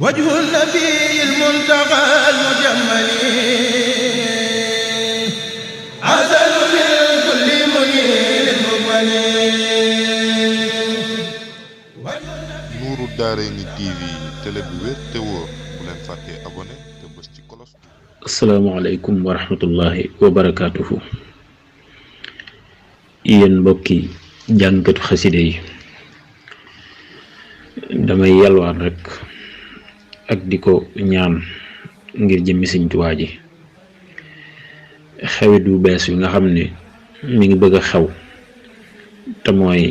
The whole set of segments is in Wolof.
وجه النبي المنتقى المجمل عسل من كل منير مقبل. Nuuru Daarayni TV télé bu wér te wóor bu leen fàtte abonné te bës ci kolos. asalaamaaleykum wa rahmatullahi wa barakaatuhu. yéen mbokki jàngkatu xaside yi, damay yalwaan rek ak di ko ñaan ngir jëmmi Sëñ Tuubaa ji. xewit bu bees wi nga xam ne mi ngi bëgg a xew te mooy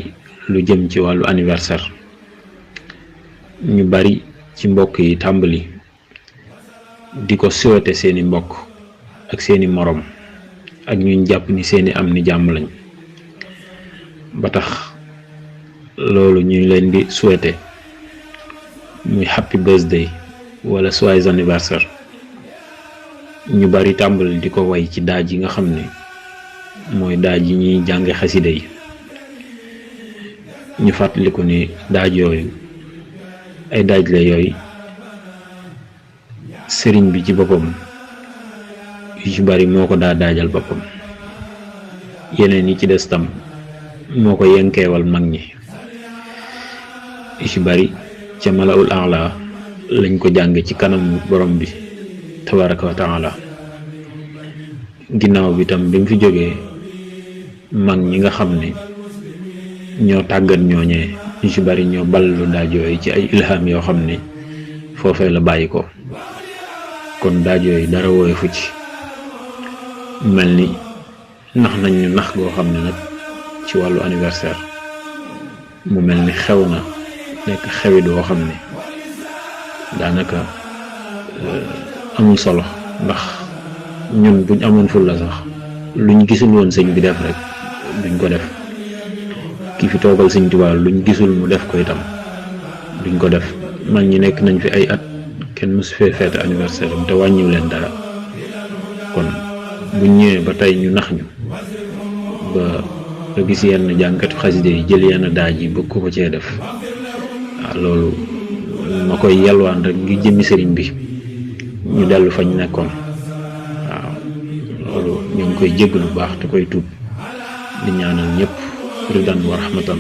lu jëm ci wàllu anniversaire, ñu bari ci mbokk yi tàmbali di ko souhaiter seeni mbokk ak seeni morom ak ñuñ jàpp ni seeni am ni jàmm lañ, ba tax loolu ñu leen di souhaiter muy happy birthday wala joyeux anniversaire. ñu bari tàmbali di ko way ci daaj yi nga xam ne mooy daaj yi ñuy jànge xaside yi. ñu fàttaliku ni daaj yooyu ay daaj la yooyu sëriñ bi ci boppam yu ci bari moo ko daa daajal boppam, yeneen yi ci des tam moo ko yenkeewal mag ñi. yu ci bari ca malaul a'la lañ ko jàng ci kanam borom bi tabaraka wa taala. ginnaaw bi tam bi mu fi jógee, mag ñi nga xam ne ñoo tàggat ñooñee ñu ci bari ñoo ballu daaj yooyu ci ay ilham yoo xam ne foofee la bàyyi ko. kon daaj yooyu dara woyofu ci, mel ni nax nañ ñu nax goo xam ne nag ci wàllu anniversaire mu mel ni xew na nekk xewit woo xam ne daanaka amul solo, ndax ñun buñ amoon fulla sax luñ gisul woon sëñ bi def rek duñ ko def. ki fi toogal Sëñ Tuubaa luñ gisul mu def ko itam duñ ko def. mag ñi nekk nañ fi ay at kenn mësu fee feete anniversaire am te wàññiw leen dara, kon buñ ñëwee ba tey ñu nax ñu ba nga gis yenn jàngkatu xaside yi jël yenn daaj yi bëgg ko cee def, waaw loolu ma koy yalwaan rek ngir jëmmi sëriñ bi ñu dellu fañ nekkoon. waaw loolu ñu ngi koy jéggalu bu baax te koy tuub di ñaanal ñëpp ridan wa rahmatan